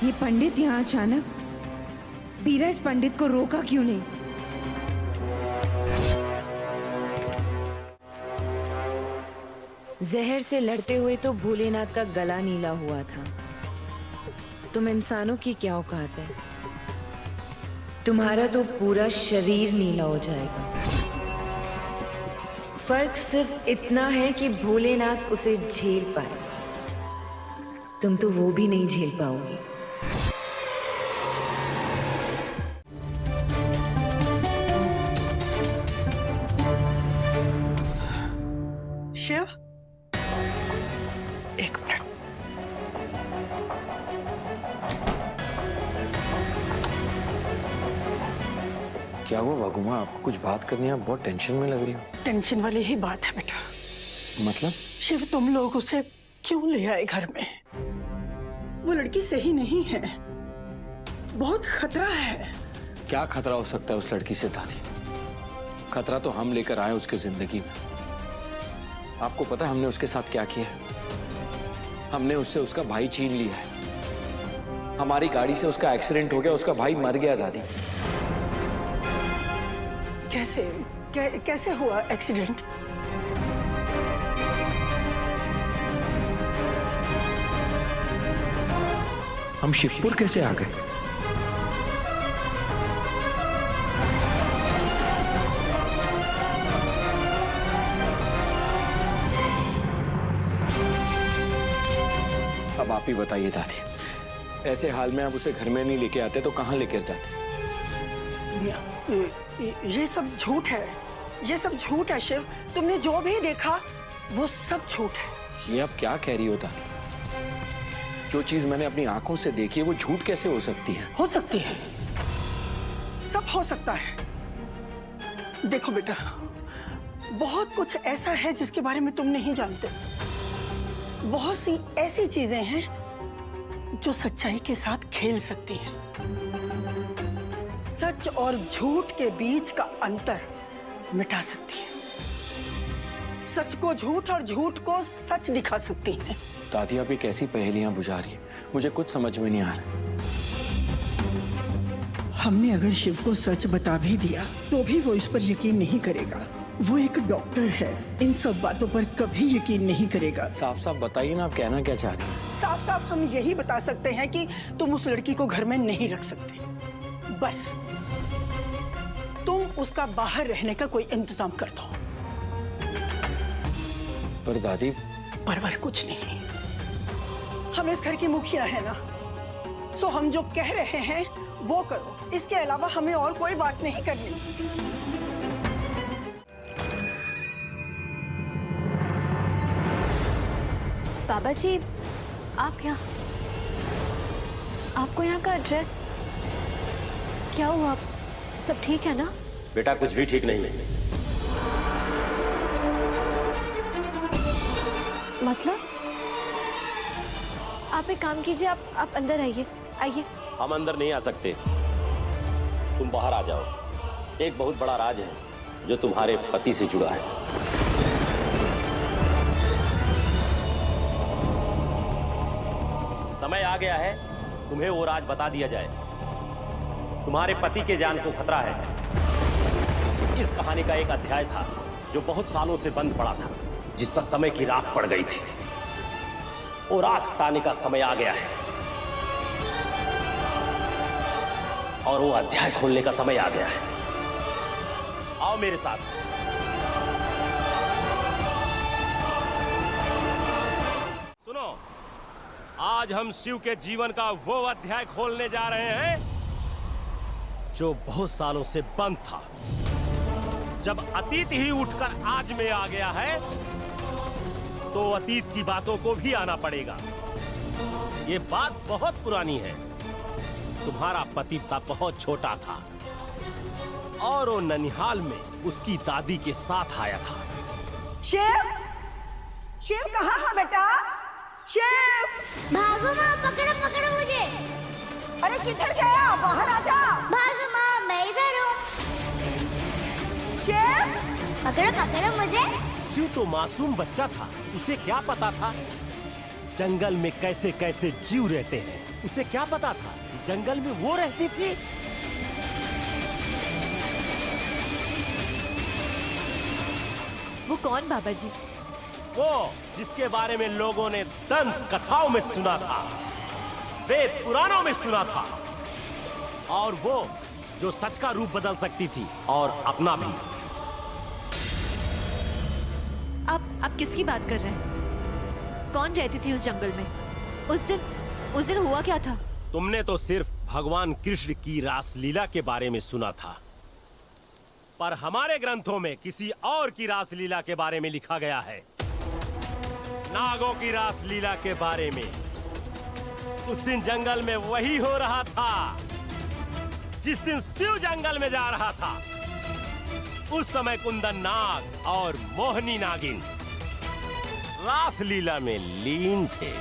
ये पंडित यहाँ अचानक, बीरा इस पंडित को रोका क्यों नहीं? जहर से लड़ते हुए तो भोलेनाथ का गला नीला हुआ था। तुम इंसानों की क्या औकात है? तुम्हारा तो पूरा शरीर नीला हो जाएगा। फर्क सिर्फ इतना है कि भोलेनाथ उसे झेल पाए, तुम तो वो भी नहीं झेल पाओगे। शिव, एक मिनट। क्या हुआ भागुमा? आपको कुछ बात करनी है? आप बहुत टेंशन में लग रही हो। टेंशन वाली ही बात है बेटा। मतलब? शिव, तुम लोग उसे क्यों ले आए घर में? वो लड़की सही नहीं है, बहुत खतरा है। क्या खतरा हो सकता है उस लड़की से दादी? खतरा तो हम लेकर आए उसकी जिंदगी में। आपको पता है हमने उसके साथ क्या किया है? हमने उससे उसका भाई छीन लिया है। हमारी गाड़ी से उसका एक्सीडेंट हो गया, उसका भाई मर गया दादी। कैसे हुआ एक्सीडेंट? हम शिवपुर कैसे आ गए? अब आप ही बताइए दादी, ऐसे हाल में आप उसे घर में नहीं लेके आते तो कहाँ लेकर जाते? ये सब झूठ है, ये सब झूठ है शिव। तुमने जो भी देखा वो सब झूठ है। ये आप क्या कह रही हो दादी? जो चीज मैंने अपनी आंखों से देखी है वो झूठ कैसे हो सकती है? हो सकती है, सब हो सकता है। देखो बेटा, बहुत कुछ ऐसा है जिसके बारे में तुम नहीं जानते। बहुत सी ऐसी चीजें हैं जो सच्चाई के साथ खेल सकती हैं। सच और झूठ के बीच का अंतर मिटा सकती है। सच को झूठ और झूठ को सच दिखा सकती है। दादी आप ये कैसी पहेलियां बुझा रही है? मुझे कुछ समझ में नहीं आ रहा। हमने अगर शिव को सच बता भी दिया तो भी वो इस पर यकीन नहीं करेगा। वो एक डॉक्टर है, इन सब बातों पर कभी यकीन नहीं करेगा। साफ साफ बताइए ना, आप कहना क्या चाह रही हैं? साफ साफ हम यही बता सकते हैं कि तुम उस लड़की को घर में नहीं रख सकते। बस तुम उसका बाहर रहने का कोई इंतजाम कर दो। पर दादी, परवर कुछ नहीं, हम इस घर की मुखिया है ना, सो हम जो कह रहे हैं वो करो। इसके अलावा हमें और कोई बात नहीं करनी। बाबा जी, आप यहाँ, आपको यहाँ का एड्रेस? क्या हुआ, सब ठीक है ना? बेटा कुछ भी ठीक नहीं है। मतलब? आप एक काम कीजिए, आप अंदर आइए। आइए। हम अंदर नहीं आ सकते, तुम बाहर आ जाओ। एक बहुत बड़ा राज है जो तुम्हारे पति से जुड़ा है। समय आ गया है तुम्हें वो राज बता दिया जाए। तुम्हारे पति के जान को खतरा है। इस कहानी का एक अध्याय था जो बहुत सालों से बंद पड़ा था, जिस पर समय की राख पड़ गई थी। वो राख हटाने का समय आ गया है और वो अध्याय खोलने का समय आ गया है। आओ मेरे साथ। सुनो, आज हम शिव के जीवन का वो अध्याय खोलने जा रहे हैं जो बहुत सालों से बंद था। जब अतीत ही उठकर आज में आ गया है तो अतीत की बातों को भी आना पड़ेगा। ये बात बहुत पुरानी है। तुम्हारा पति तब बहुत छोटा था और वो ननिहाल में उसकी दादी के साथ आया था। शिव, शिव कहाँ है बेटा? शिव! भागो माँ, पकड़ो पकड़ो मुझे। अरे किधर गया? बाहर आ जा। भागो माँ, मैं इधर हूँ। शिव! पकड़ो पकड़ो मुझे। शिव तो मासूम बच्चा था, उसे क्या पता था जंगल में कैसे कैसे जीव रहते हैं। उसे क्या पता था कि जंगल में वो रहती थी। वो कौन बाबा जी? वो जिसके बारे में लोगों ने दंत कथाओं में सुना था, वेद पुराणों में सुना था, और वो जो सच का रूप बदल सकती थी और अपना भी। आप किसकी बात कर रहे हैं? कौन रहती थी उस जंगल में? उस दिन हुआ क्या था? तुमने तो सिर्फ भगवान कृष्ण की रासलीला के बारे में सुना था, पर हमारे ग्रंथों में किसी और की रासलीला के बारे में लिखा गया है। नागों की रासलीला के बारे में। उस दिन जंगल में वही हो रहा था जिस दिन शिव जंगल में जा रहा था। उस समय कुंदन नाग और मोहनी नागिन रासलीला में लीन थे।